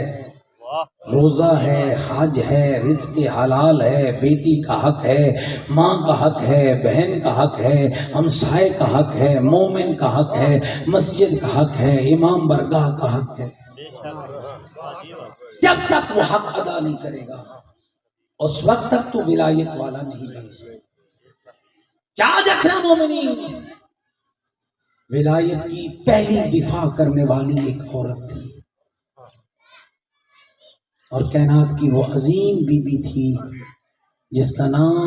روزہ ہے, حج ہے, رزق حلال ہے, بیٹی کا حق ہے, ماں کا حق ہے, بہن کا حق ہے, ہمسائے کا حق ہے, مومن کا حق ہے, مسجد کا حق ہے, امام برگاہ کا حق ہے. جب تک وہ حق ادا نہیں کرے گا اس وقت تک تو ولایت والا نہیں بن سکتا. یاد رکھنا مومنین, ولایت کی پہلی دفاع کرنے والی ایک عورت تھی اور کائنات کی وہ عظیم بی بی تھی جس کا نام